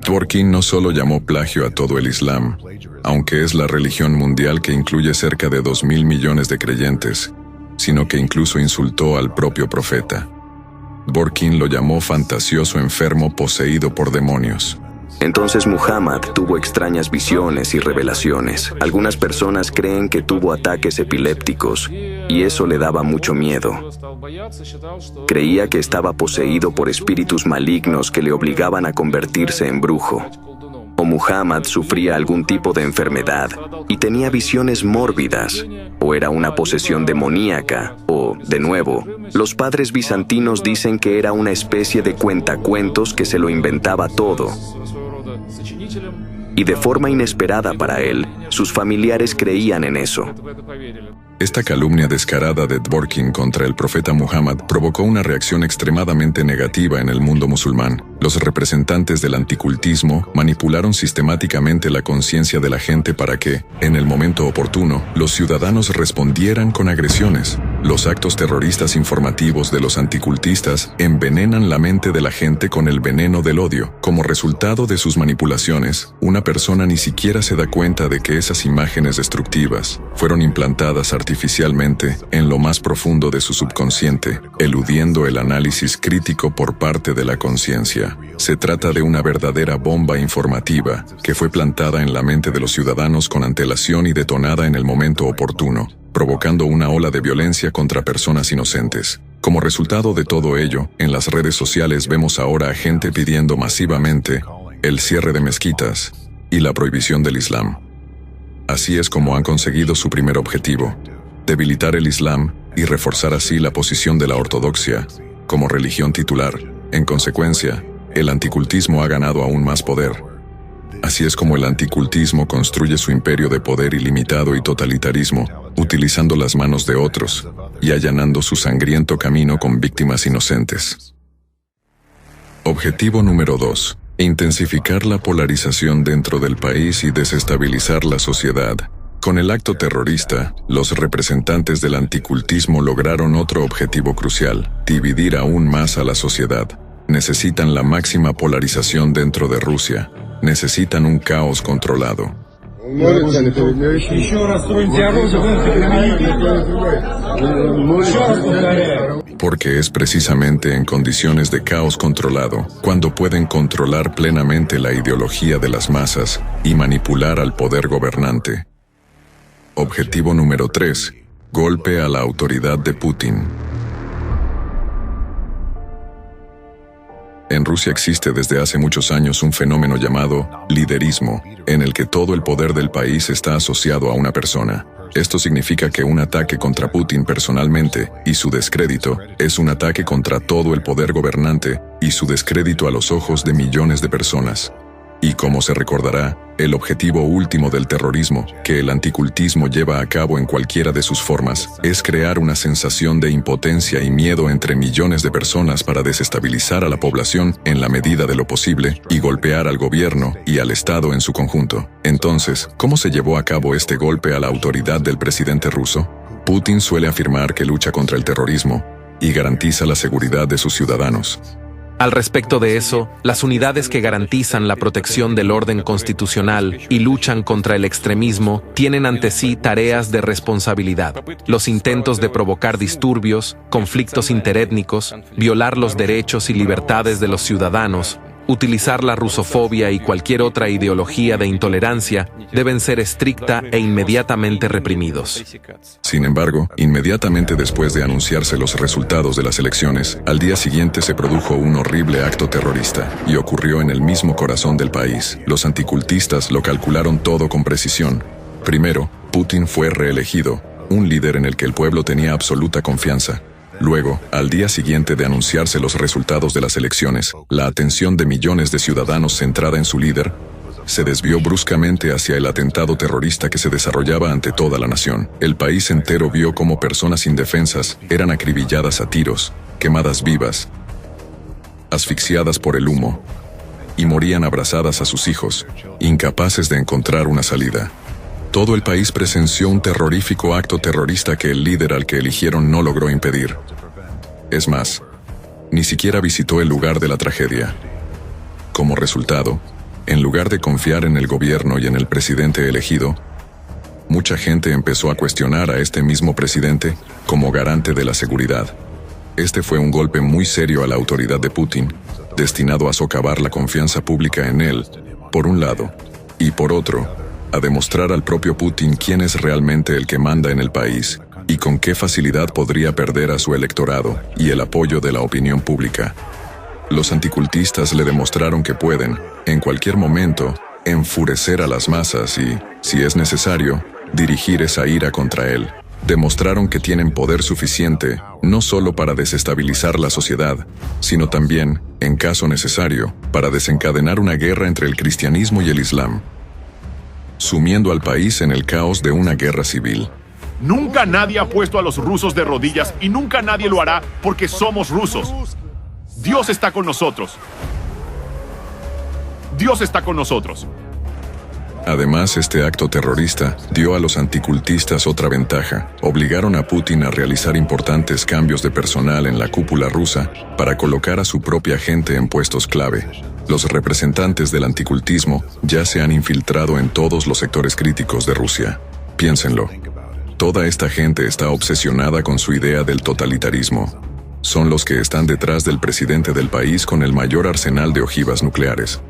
Dworkin no solo llamó plagio a todo el Islam, aunque es la religión mundial que incluye cerca de 2.000 millones de creyentes, sino que incluso insultó al propio profeta. Dworkin lo llamó fantasioso enfermo poseído por demonios. Entonces Muhammad tuvo extrañas visiones y revelaciones. Algunas personas creen que tuvo ataques epilépticos y eso le daba mucho miedo. Creía que estaba poseído por espíritus malignos que le obligaban a convertirse en brujo. o Muhammad sufría algún tipo de enfermedad y tenía visiones mórbidas, o era una posesión demoníaca, o, de nuevo, los padres bizantinos dicen que era una especie de cuentacuentos que se lo inventaba todo. Y de forma inesperada para él, sus familiares creían en eso. Esta calumnia descarada de Dworkin contra el profeta Muhammad provocó una reacción extremadamente negativa en el mundo musulmán. Los representantes del anticultismo manipularon sistemáticamente la conciencia de la gente para que, en el momento oportuno, los ciudadanos respondieran con agresiones. Los actos terroristas informativos de los anticultistas envenenan la mente de la gente con el veneno del odio. Como resultado de sus manipulaciones, una persona ni siquiera se da cuenta de que esas imágenes destructivas fueron implantadas artificialmente en lo más profundo de su subconsciente, eludiendo el análisis crítico por parte de la conciencia. Se trata de una verdadera bomba informativa que fue plantada en la mente de los ciudadanos con antelación y detonada en el momento oportuno, provocando una ola de violencia contra personas inocentes. Como resultado de todo ello, en las redes sociales vemos ahora a gente pidiendo masivamente el cierre de mezquitas y la prohibición del Islam. Así es como han conseguido su primer objetivo: debilitar el Islam y reforzar así la posición de la ortodoxia como religión titular. En consecuencia, el anticultismo ha ganado aún más poder. Así es como el anticultismo construye su imperio de poder ilimitado y totalitarismo, utilizando las manos de otros y allanando su sangriento camino con víctimas inocentes. Objetivo número 2. Intensificar la polarización dentro del país y desestabilizar la sociedad. Con el acto terrorista, los representantes del anticultismo lograron otro objetivo crucial: dividir aún más a la sociedad. Necesitan la máxima polarización dentro de Rusia. Necesitan un caos controlado. Porque es precisamente en condiciones de caos controlado cuando pueden controlar plenamente la ideología de las masas y manipular al poder gobernante. Objetivo número 3. Golpe a la autoridad de Putin. En Rusia existe desde hace muchos años un fenómeno llamado liderismo, en el que todo el poder del país está asociado a una persona. Esto significa que un ataque contra Putin personalmente y su descrédito es un ataque contra todo el poder gobernante y su descrédito a los ojos de millones de personas. Y como se recordará, el objetivo último del terrorismo, que el anticultismo lleva a cabo en cualquiera de sus formas, es crear una sensación de impotencia y miedo entre millones de personas para desestabilizar a la población en la medida de lo posible y golpear al gobierno y al Estado en su conjunto. Entonces, ¿cómo se llevó a cabo este golpe a la autoridad del presidente ruso? Putin suele afirmar que lucha contra el terrorismo y garantiza la seguridad de sus ciudadanos. Al respecto de eso, las unidades que garantizan la protección del orden constitucional y luchan contra el extremismo tienen ante sí tareas de responsabilidad. Los intentos de provocar disturbios, conflictos interétnicos, violar los derechos y libertades de los ciudadanos, utilizar la rusofobia y cualquier otra ideología de intolerancia deben ser estricta e inmediatamente reprimidos. Sin embargo, inmediatamente después de anunciarse los resultados de las elecciones, al día siguiente se produjo un horrible acto terrorista, y ocurrió en el mismo corazón del país. Los anticultistas lo calcularon todo con precisión. Primero, Putin fue reelegido, un líder en el que el pueblo tenía absoluta confianza. Luego, al día siguiente de anunciarse los resultados de las elecciones, la atención de millones de ciudadanos centrada en su líder se desvió bruscamente hacia el atentado terrorista que se desarrollaba ante toda la nación. El país entero vio cómo personas indefensas eran acribilladas a tiros, quemadas vivas, asfixiadas por el humo, y morían abrazadas a sus hijos, incapaces de encontrar una salida. Todo el país presenció un terrorífico acto terrorista que el líder al que eligieron no logró impedir. Es más, ni siquiera visitó el lugar de la tragedia. Como resultado, en lugar de confiar en el gobierno y en el presidente elegido, mucha gente empezó a cuestionar a este mismo presidente como garante de la seguridad. Este fue un golpe muy serio a la autoridad de Putin, destinado a socavar la confianza pública en él, por un lado, y por otro, a demostrar al propio Putin quién es realmente el que manda en el país y con qué facilidad podría perder a su electorado y el apoyo de la opinión pública. Los anticultistas le demostraron que pueden, en cualquier momento, enfurecer a las masas y, si es necesario, dirigir esa ira contra él. Demostraron que tienen poder suficiente no solo para desestabilizar la sociedad, sino también, en caso necesario, para desencadenar una guerra entre el cristianismo y el islam, sumiendo al país en el caos de una guerra civil. Nunca nadie ha puesto a los rusos de rodillas y nunca nadie lo hará porque somos rusos. Dios está con nosotros. Dios está con nosotros. Además, este acto terrorista dio a los anticultistas otra ventaja. Obligaron a Putin a realizar importantes cambios de personal en la cúpula rusa para colocar a su propia gente en puestos clave. Los representantes del anticultismo ya se han infiltrado en todos los sectores críticos de Rusia. Piénsenlo. Toda esta gente está obsesionada con su idea del totalitarismo. Son los que están detrás del presidente del país con el mayor arsenal de ojivas nucleares.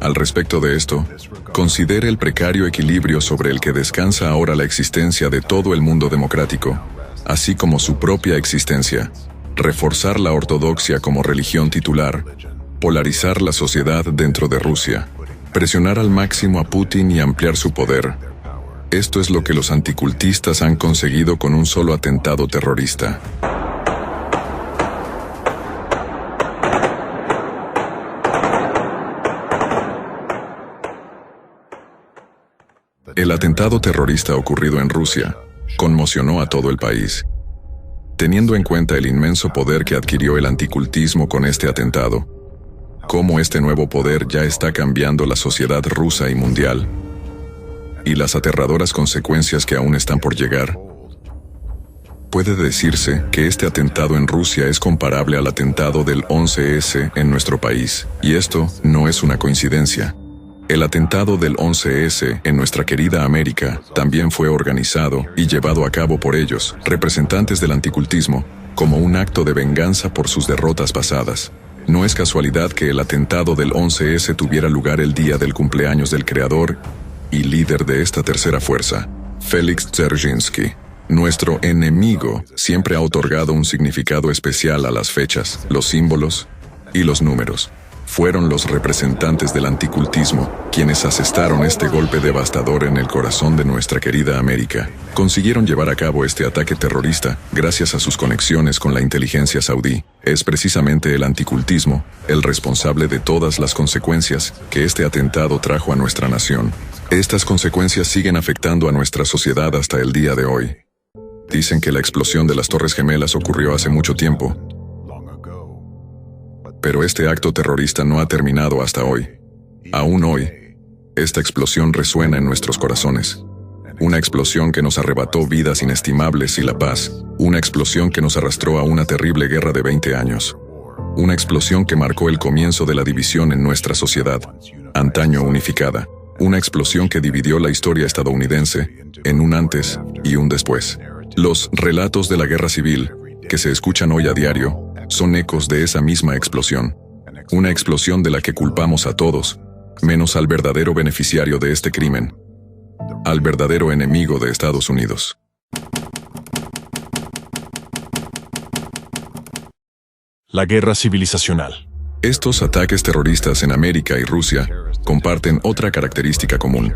Al respecto de esto, considere el precario equilibrio sobre el que descansa ahora la existencia de todo el mundo democrático, así como su propia existencia. Reforzar la ortodoxia como religión titular, polarizar la sociedad dentro de Rusia, presionar al máximo a Putin y ampliar su poder. Esto es lo que los anticultistas han conseguido con un solo atentado terrorista. El atentado terrorista ocurrido en Rusia conmocionó a todo el país. Teniendo en cuenta el inmenso poder que adquirió el anticultismo con este atentado, cómo este nuevo poder ya está cambiando la sociedad rusa y mundial, y las aterradoras consecuencias que aún están por llegar, puede decirse que este atentado en Rusia es comparable al atentado del 11S en nuestro país, y esto no es una coincidencia. El atentado del 11S en nuestra querida América también fue organizado y llevado a cabo por ellos, representantes del anticultismo, como un acto de venganza por sus derrotas pasadas. No es casualidad que el atentado del 11S tuviera lugar el día del cumpleaños del creador y líder de esta tercera fuerza, Félix Dzerzhinsky. Nuestro enemigo siempre ha otorgado un significado especial a las fechas, los símbolos y los números. Fueron los representantes del anticultismo quienes asestaron este golpe devastador en el corazón de nuestra querida América. Consiguieron llevar a cabo este ataque terrorista gracias a sus conexiones con la inteligencia saudí. Es precisamente el anticultismo el responsable de todas las consecuencias que este atentado trajo a nuestra nación. Estas consecuencias siguen afectando a nuestra sociedad hasta el día de hoy. Dicen que la explosión de las Torres Gemelas ocurrió hace mucho tiempo, pero este acto terrorista no ha terminado hasta hoy. Aún hoy, esta explosión resuena en nuestros corazones. Una explosión que nos arrebató vidas inestimables y la paz. Una explosión que nos arrastró a una terrible guerra de 20 años. Una explosión que marcó el comienzo de la división en nuestra sociedad, antaño unificada. Una explosión que dividió la historia estadounidense en un antes y un después. Los relatos de la guerra civil, que se escuchan hoy a diario, son ecos de esa misma explosión. Una explosión de la que culpamos a todos, menos al verdadero beneficiario de este crimen, al verdadero enemigo de Estados Unidos. La guerra civilizacional. Estos ataques terroristas en América y Rusia comparten otra característica común.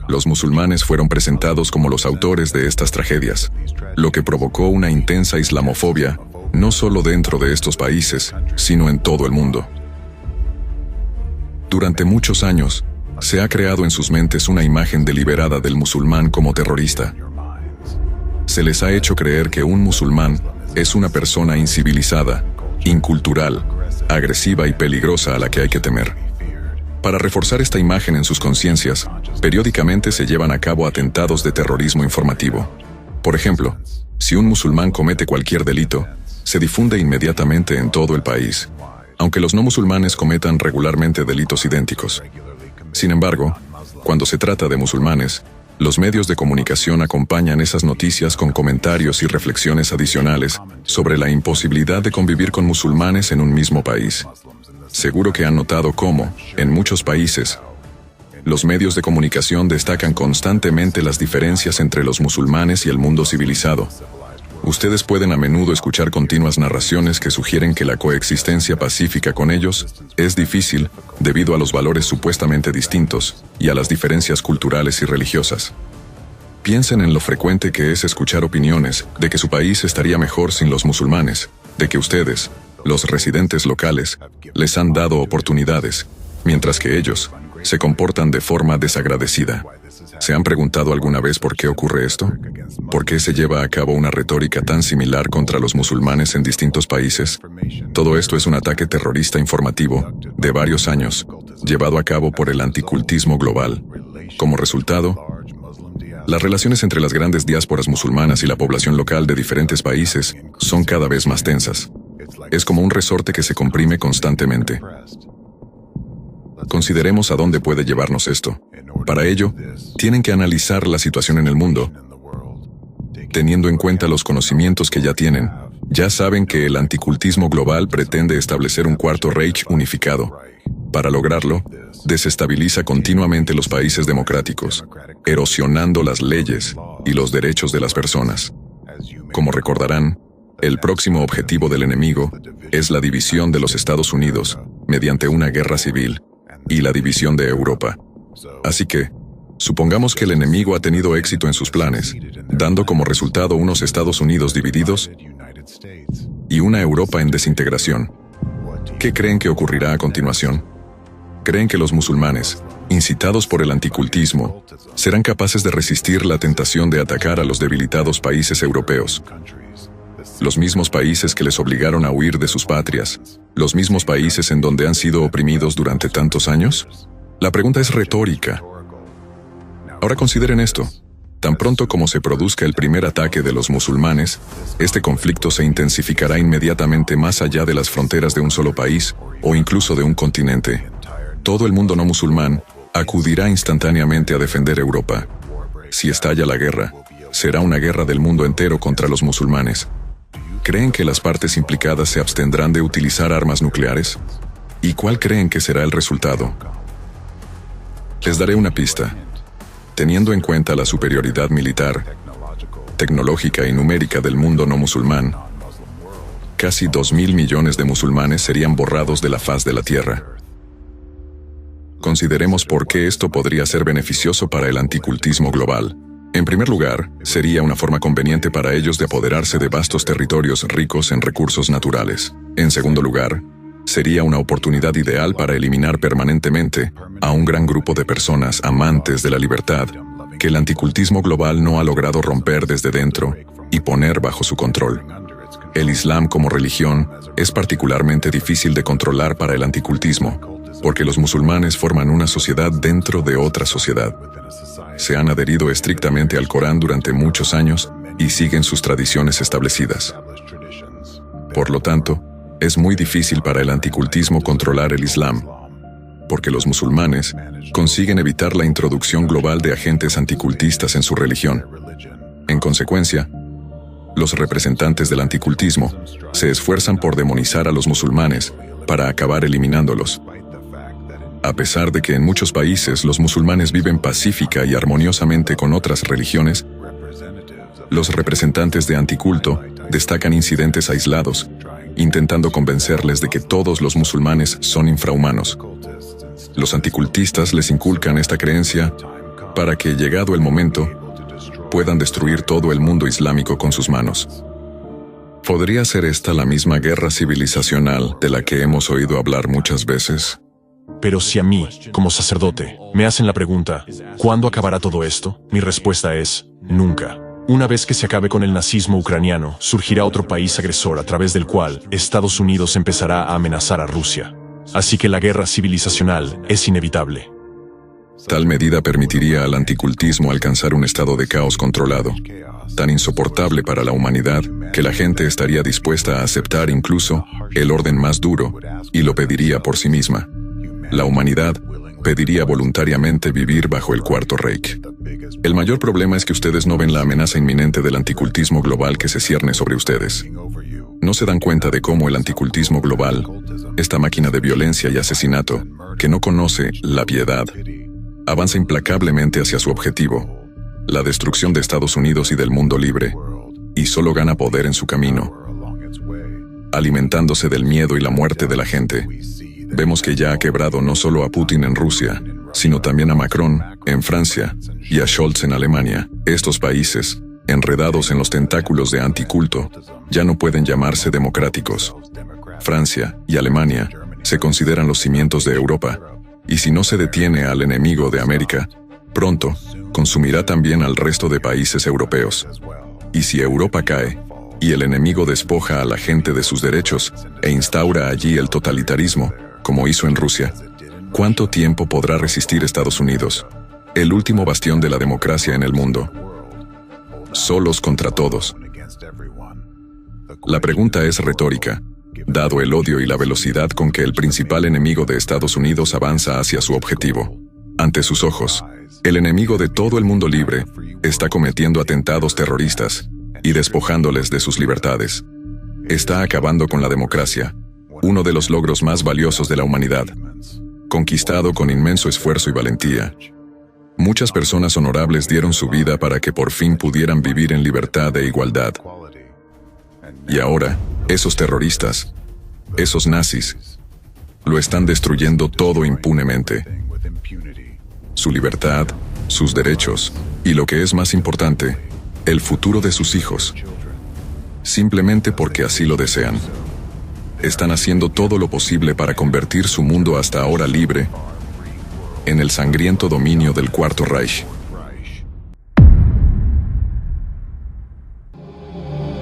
Los musulmanes fueron presentados como los autores de estas tragedias, lo que provocó una intensa islamofobia no solo dentro de estos países, sino en todo el mundo. Durante muchos años, se ha creado en sus mentes una imagen deliberada del musulmán como terrorista. Se les ha hecho creer que un musulmán es una persona incivilizada, incultural, agresiva y peligrosa a la que hay que temer. Para reforzar esta imagen en sus conciencias, periódicamente se llevan a cabo atentados de terrorismo informativo. Por ejemplo, si un musulmán comete cualquier delito, se difunde inmediatamente en todo el país, aunque los no musulmanes cometan regularmente delitos idénticos. Sin embargo, cuando se trata de musulmanes, los medios de comunicación acompañan esas noticias con comentarios y reflexiones adicionales sobre la imposibilidad de convivir con musulmanes en un mismo país. Seguro que han notado cómo, en muchos países, los medios de comunicación destacan constantemente las diferencias entre los musulmanes y el mundo civilizado. Ustedes pueden a menudo escuchar continuas narraciones que sugieren que la coexistencia pacífica con ellos es difícil debido a los valores supuestamente distintos y a las diferencias culturales y religiosas. Piensen en lo frecuente que es escuchar opiniones de que su país estaría mejor sin los musulmanes, de que ustedes, los residentes locales, les han dado oportunidades, mientras que ellos se comportan de forma desagradecida. ¿Se han preguntado alguna vez por qué ocurre esto? ¿Por qué se lleva a cabo una retórica tan similar contra los musulmanes en distintos países? Todo esto es un ataque terrorista informativo de varios años, llevado a cabo por el anticultismo global. Como resultado, las relaciones entre las grandes diásporas musulmanas y la población local de diferentes países son cada vez más tensas. Es como un resorte que se comprime constantemente. Consideremos a dónde puede llevarnos esto. Para ello, tienen que analizar la situación en el mundo. Teniendo en cuenta los conocimientos que ya tienen, ya saben que el anticultismo global pretende establecer un cuarto Reich unificado. Para lograrlo, desestabiliza continuamente los países democráticos, erosionando las leyes y los derechos de las personas. Como recordarán, el próximo objetivo del enemigo es la división de los Estados Unidos mediante una guerra civil y la división de Europa. Así que, supongamos que el enemigo ha tenido éxito en sus planes, dando como resultado unos Estados Unidos divididos y una Europa en desintegración. ¿Qué creen que ocurrirá a continuación? ¿Creen que los musulmanes, incitados por el anticultismo, serán capaces de resistir la tentación de atacar a los debilitados países europeos? Los mismos países que les obligaron a huir de sus patrias, los mismos países en donde han sido oprimidos durante tantos años. La pregunta es retórica. Ahora consideren esto. Tan pronto como se produzca el primer ataque de los musulmanes, este conflicto se intensificará inmediatamente más allá de las fronteras de un solo país o incluso de un continente. Todo el mundo no musulmán acudirá instantáneamente a defender Europa. Si estalla la guerra, será una guerra del mundo entero contra los musulmanes. ¿Creen que las partes implicadas se abstendrán de utilizar armas nucleares? ¿Y cuál creen que será el resultado? Les daré una pista. Teniendo en cuenta la superioridad militar, tecnológica y numérica del mundo no musulmán, casi 2.000 millones de musulmanes serían borrados de la faz de la tierra. Consideremos por qué esto podría ser beneficioso para el anticultismo global. En primer lugar, sería una forma conveniente para ellos de apoderarse de vastos territorios ricos en recursos naturales. En segundo lugar, sería una oportunidad ideal para eliminar permanentemente a un gran grupo de personas amantes de la libertad que el anticultismo global no ha logrado romper desde dentro y poner bajo su control. El Islam como religión es particularmente difícil de controlar para el anticultismo, porque los musulmanes forman una sociedad dentro de otra sociedad. Se han adherido estrictamente al Corán durante muchos años y siguen sus tradiciones establecidas. Por lo tanto, es muy difícil para el anticultismo controlar el Islam, porque los musulmanes consiguen evitar la introducción global de agentes anticultistas en su religión. En consecuencia, los representantes del anticultismo se esfuerzan por demonizar a los musulmanes para acabar eliminándolos. A pesar de que en muchos países los musulmanes viven pacífica y armoniosamente con otras religiones, los representantes de anticulto destacan incidentes aislados, intentando convencerles de que todos los musulmanes son infrahumanos. Los anticultistas les inculcan esta creencia para que, llegado el momento, puedan destruir todo el mundo islámico con sus manos. ¿Podría ser esta la misma guerra civilizacional de la que hemos oído hablar muchas veces? Pero si a mí, como sacerdote, me hacen la pregunta, ¿cuándo acabará todo esto? Mi respuesta es, nunca. Una vez que se acabe con el nazismo ucraniano, surgirá otro país agresor a través del cual Estados Unidos empezará a amenazar a Rusia. Así que la guerra civilizacional es inevitable. Tal medida permitiría al anticultismo alcanzar un estado de caos controlado, tan insoportable para la humanidad que la gente estaría dispuesta a aceptar incluso el orden más duro y lo pediría por sí misma. La humanidad pediría voluntariamente vivir bajo el Cuarto Reich. El mayor problema es que ustedes no ven la amenaza inminente del anticultismo global que se cierne sobre ustedes. No se dan cuenta de cómo el anticultismo global, esta máquina de violencia y asesinato, que no conoce la piedad, avanza implacablemente hacia su objetivo, la destrucción de Estados Unidos y del mundo libre, y solo gana poder en su camino, alimentándose del miedo y la muerte de la gente. Vemos que ya ha quebrado no solo a Putin en Rusia, sino también a Macron en Francia y a Scholz en Alemania. Estos países, enredados en los tentáculos de anticulto, ya no pueden llamarse democráticos. Francia y Alemania se consideran los cimientos de Europa, y si no se detiene al enemigo de América, pronto consumirá también al resto de países europeos. Y si Europa cae, y el enemigo despoja a la gente de sus derechos e instaura allí el totalitarismo, como hizo en Rusia, ¿cuánto tiempo podrá resistir Estados Unidos, el último bastión de la democracia en el mundo? Solos contra todos. La pregunta es retórica, dado el odio y la velocidad con que el principal enemigo de Estados Unidos avanza hacia su objetivo. Ante sus ojos, el enemigo de todo el mundo libre está cometiendo atentados terroristas y despojándoles de sus libertades. Está acabando con la democracia, uno de los logros más valiosos de la humanidad, conquistado con inmenso esfuerzo y valentía. Muchas personas honorables dieron su vida para que por fin pudieran vivir en libertad e igualdad. Y ahora, esos terroristas, esos nazis, lo están destruyendo todo impunemente. Su libertad, sus derechos, y lo que es más importante, el futuro de sus hijos. Simplemente porque así lo desean. Están haciendo todo lo posible para convertir su mundo hasta ahora libre en el sangriento dominio del Cuarto Reich.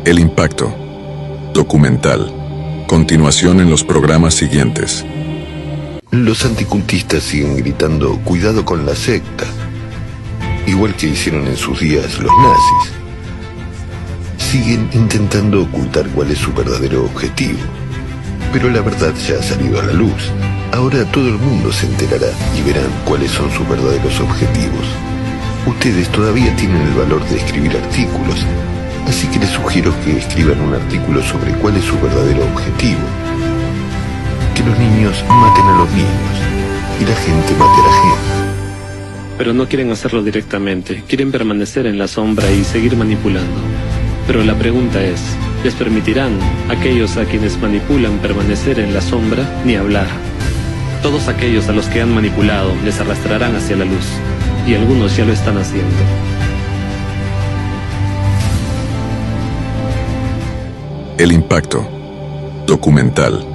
El impacto. Documental. Continuación en los programas siguientes. Los anticultistas siguen gritando "cuidado con la secta", igual que hicieron en sus días los nazis. Siguen intentando ocultar cuál es su verdadero objetivo, pero la verdad ya ha salido a la luz. Ahora todo el mundo se enterará y verán cuáles son sus verdaderos objetivos. Ustedes todavía tienen el valor de escribir artículos, así que les sugiero que escriban un artículo sobre cuál es su verdadero objetivo. Que los niños maten a los niños y la gente mate a la gente. Pero no quieren hacerlo directamente, quieren permanecer en la sombra y seguir manipulando. Pero la pregunta es, ¿les permitirán aquellos a quienes manipulan permanecer en la sombra ni hablar? Todos aquellos a los que han manipulado les arrastrarán hacia la luz, y algunos ya lo están haciendo. El impacto. Documental.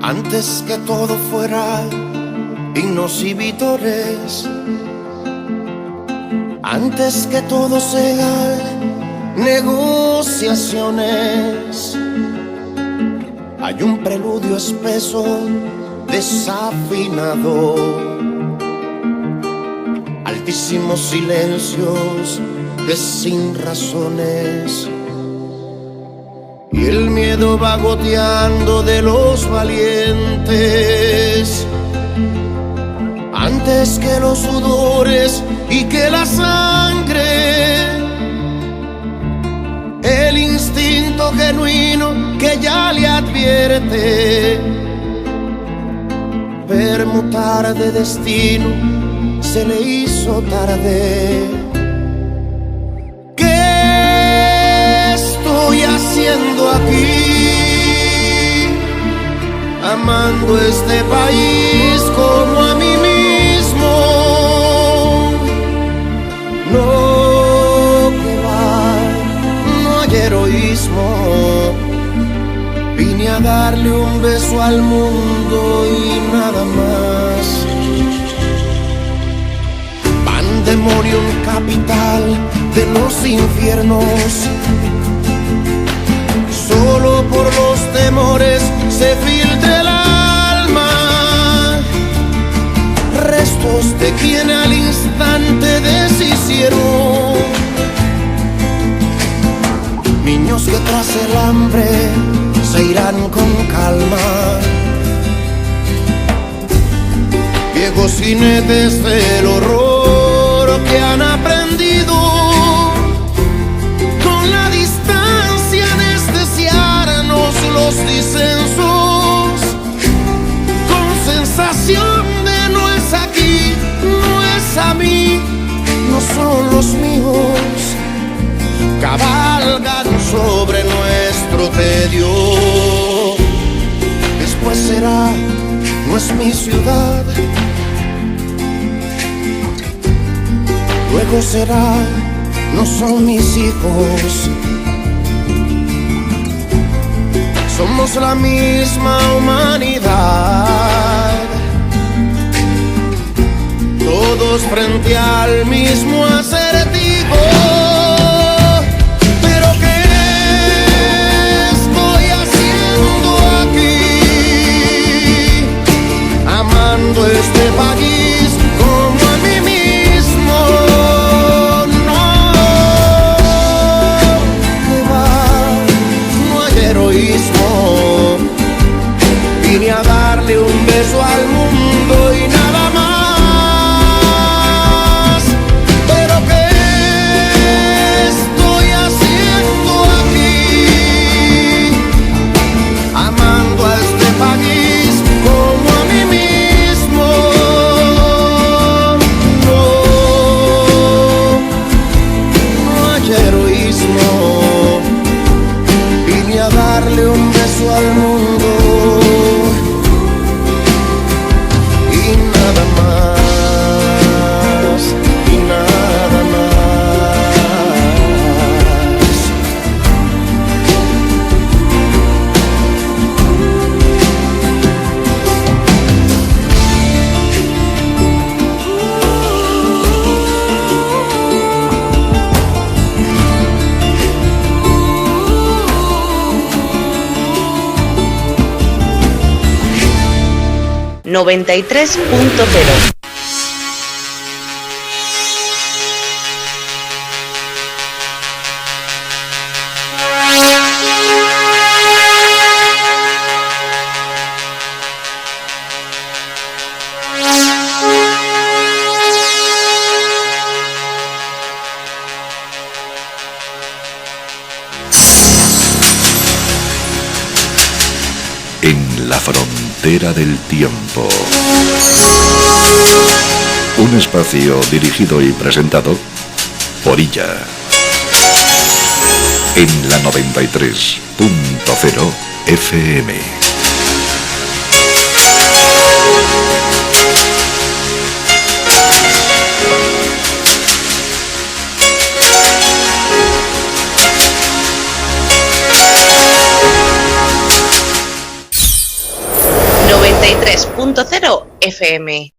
Antes que todo fuera himnos y vítores, antes que todo sea negociaciones, hay un preludio espeso, desafinado, altísimos silencios que sin razones, y el miedo va goteando de los valientes, antes que los sudores y que la sangre, el instinto genuino que ya le advierte, permutar de destino se le hizo tarde. ¿Qué estoy haciendo aquí? Amando este país como a mí mismo. No, que va, no hay heroísmo. Vine a darle un beso al mundo y nada más. Pandemonium capital de los infiernos. Solo por los temores se filtra el alma. Restos de quien al instante deshicieron. Niños que tras el hambre se irán con calma. Viejos jinetes del horror que han aprendido con la distancia anestesiarnos los disensos, con sensación de no es aquí, no mí no son los míos, cabalgan sobre nuestro tedio. Después será, no es mi ciudad, luego será, no son mis hijos. Somos la misma humanidad, todos frente al mismo acertijo. Pero ¿qué estoy haciendo aquí? Amando este país como a mí mismo. No, que va, no hay heroísmo. Vine a darle un beso al mundo y nada más. Pero ¿qué estoy haciendo aquí? Amando a este país como a mí mismo. No hay heroísmo. Vine a darle un beso al mundo. Noventa y 93.0. En la frontera del tiempo. Un espacio dirigido y presentado por Illa. En la 93.0 FM. Noventa y 3.0 FM.